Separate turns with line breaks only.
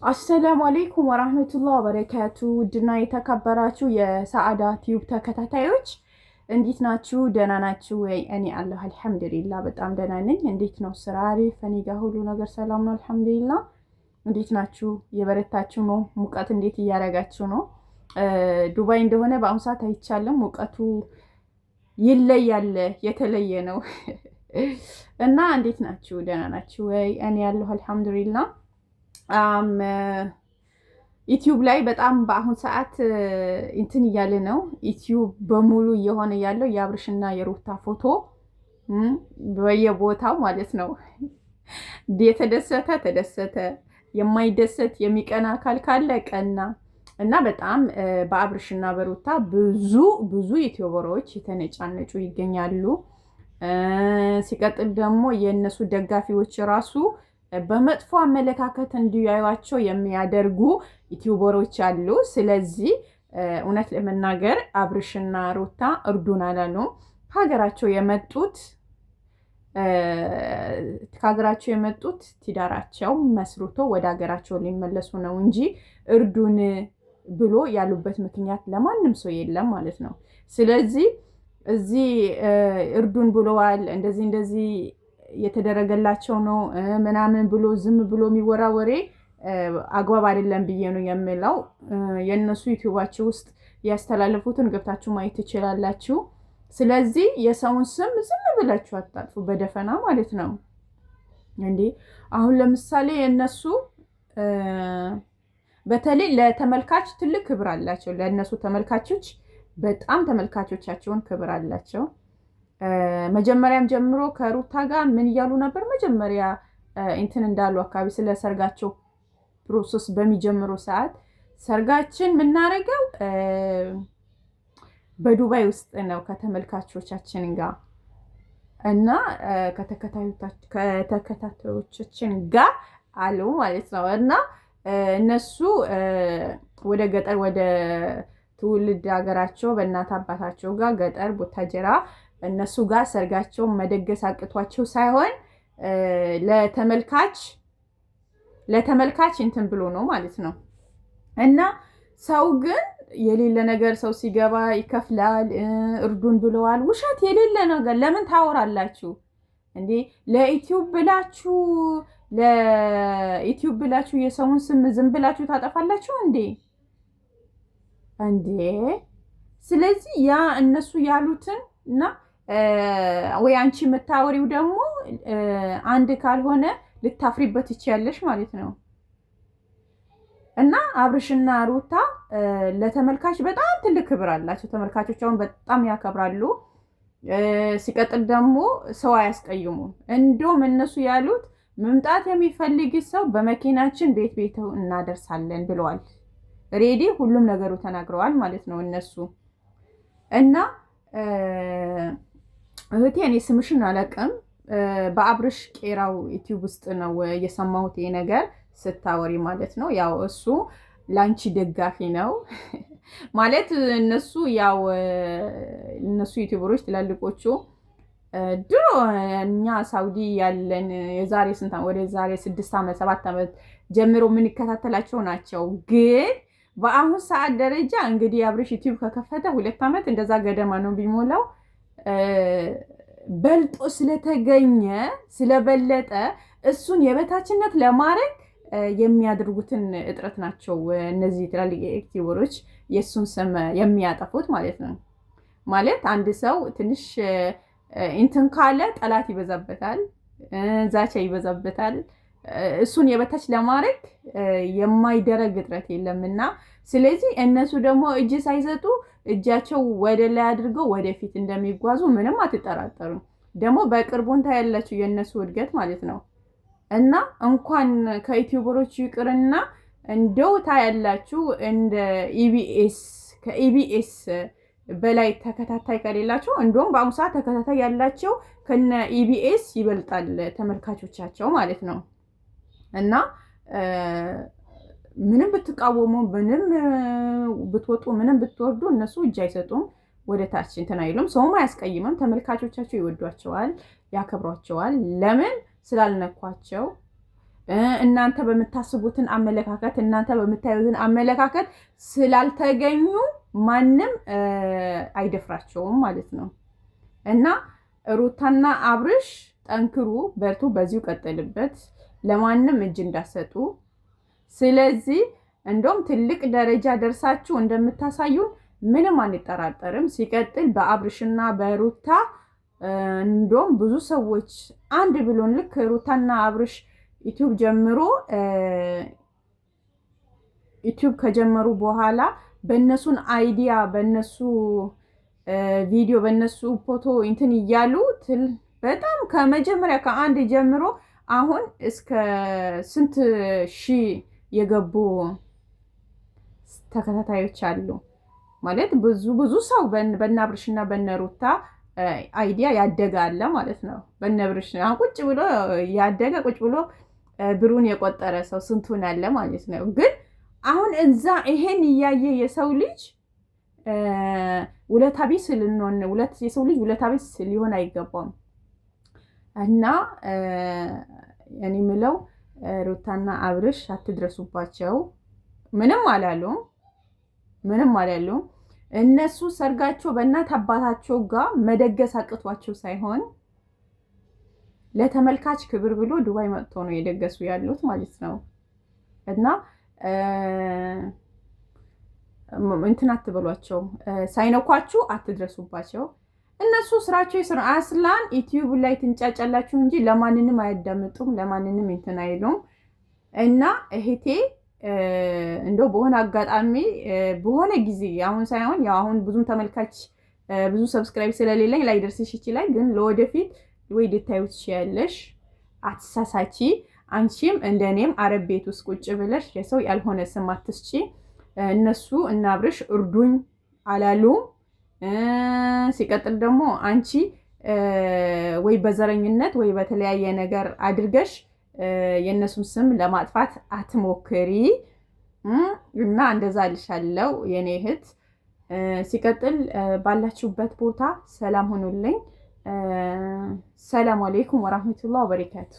አሰላሙ አለይኩም ወራህመቱላሂ ወበረካቱ። ውድና የተከበራችሁ የሰዓዳ ቲዩብ ተከታታዮች እንዴት ናችሁ? ደህና ናችሁ ወይ? እኔ አለሁ አልሐምዱሊላህ በጣም ደህና ነኝ። እንዴት ነው ስራ? አሪፍ። እኔ ጋር ሁሉ ነገር ሰላም ነው አልሐምዱሊላህ። እንዴት ናችሁ? የበረታችሁ ነው? ሙቀት እንዴት እያደረጋችሁ ነው? ዱባይ እንደሆነ በአሁኑ ሰዓት አይቻልም። ሙቀቱ ይለያል፣ የተለየ ነው እና እንዴት ናችሁ? ደህና ናችሁ ወይ? እኔ ያለሁ አልሐምዱሊላህ። ዩቲዩብ ላይ በጣም በአሁን ሰዓት እንትን እያለ ነው። ዩቲዩብ በሙሉ እየሆነ ያለው የአብርሽና የሩታ ፎቶ በየቦታው ማለት ነው። የተደሰተ ተደሰተ፣ የማይደሰት የሚቀና አካል ካለ ቀና እና በጣም በአብርሽና በሩታ ብዙ ዩቲዩበሮች የተነጫነጩ ይገኛሉ። ሲቀጥል ደግሞ የእነሱ ደጋፊዎች ራሱ በመጥፎ አመለካከት እንዲያዩዋቸው የሚያደርጉ ዩቲዩበሮች አሉ። ስለዚህ እውነት ለመናገር አብርሽና ሩታ እርዱን አላሉም። ከሀገራቸው የመጡት ትዳራቸው መስርቶ ወደ ሀገራቸው ሊመለሱ ነው እንጂ እርዱን ብሎ ያሉበት ምክንያት ለማንም ሰው የለም ማለት ነው። ስለዚህ እዚህ እርዱን ብለዋል እንደዚህ የተደረገላቸው ነው ምናምን ብሎ ዝም ብሎ የሚወራ ወሬ አግባብ አይደለም ብዬ ነው የምለው። የእነሱ ዩቲዩባችሁ ውስጥ ያስተላለፉትን ገብታችሁ ማየት ትችላላችሁ። ስለዚህ የሰውን ስም ዝም ብላችሁ አታጥፉ፣ በደፈና ማለት ነው እንዴ። አሁን ለምሳሌ የእነሱ በተለይ ለተመልካች ትልቅ ክብር አላቸው። ለእነሱ ተመልካቾች በጣም ተመልካቾቻቸውን ክብር አላቸው። መጀመሪያም ጀምሮ ከሩታ ጋር ምን እያሉ ነበር? መጀመሪያ እንትን እንዳሉ አካባቢ ስለ ሰርጋቸው ፕሮሰስ በሚጀምሩ ሰዓት ሰርጋችን የምናደርገው በዱባይ ውስጥ ነው ከተመልካቾቻችን ጋር እና ከተከታታዮቻችን ጋር አሉ ማለት ነው። እና እነሱ ወደ ገጠር ወደ ትውልድ ሀገራቸው በእናት አባታቸው ጋር ገጠር ቡታጀራ እነሱ ጋር ሰርጋቸውን መደገስ አቅቷቸው ሳይሆን ለተመልካች እንትን ብሎ ነው ማለት ነው። እና ሰው ግን የሌለ ነገር ሰው ሲገባ ይከፍላል። እርዱን ብለዋል። ውሸት የሌለ ነገር ለምን ታወራላችሁ እንዴ? ለዩቲዩብ ብላችሁ የሰውን ስም ዝም ብላችሁ ታጠፋላችሁ እንዴ? ስለዚህ ያ እነሱ ያሉትን እና ወይ አንቺ የምታወሪው ደግሞ አንድ ካልሆነ ልታፍሪበት ይችያለሽ ማለት ነው። እና አብርሽና ሩታ ለተመልካች በጣም ትልቅ ክብር አላቸው። ተመልካቾቻውን በጣም ያከብራሉ። ሲቀጥል ደግሞ ሰው አያስቀይሙም። እንዲሁም እነሱ ያሉት መምጣት የሚፈልግ ሰው በመኪናችን ቤት እናደርሳለን ብለዋል። ሬዲ ሁሉም ነገሩ ተናግረዋል ማለት ነው እነሱ እና እህቴ እኔ ስምሽን አላውቅም። በአብርሽ ቄራው ዩቲዩብ ውስጥ ነው የሰማሁት ይሄ ነገር ስታወሪ ማለት ነው። ያው እሱ ላንቺ ደጋፊ ነው ማለት እነሱ ዩቲዩበሮች ትላልቆቹ ድሮ እኛ ሳውዲ ያለን የዛሬ ወደ ዛሬ 6 ዓመት 7 ዓመት ጀምሮ የምንከታተላቸው ናቸው። ግን በአሁን ሰዓት ደረጃ እንግዲህ አብርሽ ዩቲዩብ ከከፈተ 2 ዓመት እንደዛ ገደማ ነው ቢሞላው በልጦ ስለተገኘ ስለበለጠ እሱን የበታችነት ለማድረግ የሚያደርጉትን እጥረት ናቸው እነዚህ ትላልቅ ዩቲዩበሮች የእሱን ስም የሚያጠፉት ማለት ነው። ማለት አንድ ሰው ትንሽ እንትን ካለ ጠላት ይበዛበታል፣ ዛቻ ይበዛበታል። እሱን የበታች ለማድረግ የማይደረግ እጥረት የለምና ስለዚህ እነሱ ደግሞ እጅ ሳይሰጡ እጃቸው ወደ ላይ አድርገው ወደፊት እንደሚጓዙ ምንም አትጠራጠሩም። ደግሞ በቅርቡን ታያላችሁ የእነሱ እድገት ማለት ነው። እና እንኳን ከዩቲዩበሮቹ ይቅርና እንደው ታያላችሁ እንደ ከኢቢኤስ በላይ ተከታታይ ከሌላቸው እንደውም በአሁኑ ሰዓት ተከታታይ ያላቸው ከነ ኢቢኤስ ይበልጣል ተመልካቾቻቸው ማለት ነው። እና ምንም ብትቃወሙ ምንም ብትወጡ ምንም ብትወርዱ እነሱ እጅ አይሰጡም፣ ወደ ታች እንትን አይሉም። ሰውም አያስቀይምም። ተመልካቾቻቸው ይወዷቸዋል፣ ያከብሯቸዋል። ለምን? ስላልነኳቸው እናንተ በምታስቡትን አመለካከት እናንተ በምታዩትን አመለካከት ስላልተገኙ ማንም አይደፍራቸውም ማለት ነው። እና ሩታና አብርሽ ጠንክሩ፣ በርቱ፣ በዚሁ ቀጥልበት፣ ለማንም እጅ እንዳሰጡ። ስለዚህ እንደውም ትልቅ ደረጃ ደርሳችሁ እንደምታሳዩን ምንም አንጠራጠርም። ሲቀጥል በአብርሽና በሩታ እንደውም ብዙ ሰዎች አንድ ብሎን ልክ ሩታና አብርሽ ዩቲዩብ ከጀመሩ በኋላ በእነሱን አይዲያ በእነሱ ቪዲዮ በእነሱ ፎቶ እንትን እያሉ በጣም ከመጀመሪያ ከአንድ ጀምሮ አሁን እስከ ስንት ሺህ የገቡ ተከታታዮች አሉ ማለት ብዙ ሰው በእናብርሽና በነሩታ አይዲያ ያደገ አለ ማለት ነው። በነብርሽ አሁን ቁጭ ብሎ ያደገ ቁጭ ብሎ ብሩን የቆጠረ ሰው ስንቱን አለ ማለት ነው። ግን አሁን እዛ ይሄን እያየ የሰው ልጅ ውለታ ቢስ የሰው ልጅ ውለታ ቢስ ሊሆን አይገባም። እና እኔ ምለው ሩታና አብርሽ አትድረሱባቸው። ምንም አላሉም። እነሱ ሰርጋቸው በእናት አባታቸው ጋር መደገስ አቅቷቸው ሳይሆን ለተመልካች ክብር ብሎ ዱባይ መጥቶ ነው የደገሱ ያሉት ማለት ነው። እና እንትን አትበሏቸው፣ ሳይነኳችሁ አትድረሱባቸው። እነሱ ስራቸው ይስራ። አስላን ዩቲዩብ ላይ ትንጫጫላችሁ እንጂ ለማንንም አያዳምጡም፣ ለማንንም እንትን አይሉም። እና እህቴ እንደው በሆነ አጋጣሚ በሆነ ጊዜ አሁን ሳይሆን ያው አሁን ብዙም ተመልካች ብዙ ሰብስክራይብ ስለሌለኝ ላይደርስሽ ይችላል፣ ግን ለወደፊት ወይ ልታዩ ትችያለሽ። አትሳሳቺ። አንቺም እንደኔም አረብ ቤት ውስጥ ቁጭ ብለሽ የሰው ያልሆነ ስም አትስጪ። እነሱ እና አብርሽ እርዱኝ አላሉ። ሲቀጥል ደግሞ አንቺ ወይ በዘረኝነት ወይ በተለያየ ነገር አድርገሽ የእነሱን ስም ለማጥፋት አትሞክሪ። እና እንደዛ ልሻለው የኔ እህት። ሲቀጥል ባላችሁበት ቦታ ሰላም ሆኑልኝ። ሰላም አለይኩም ወራህመቱላሂ ወበረካቱ።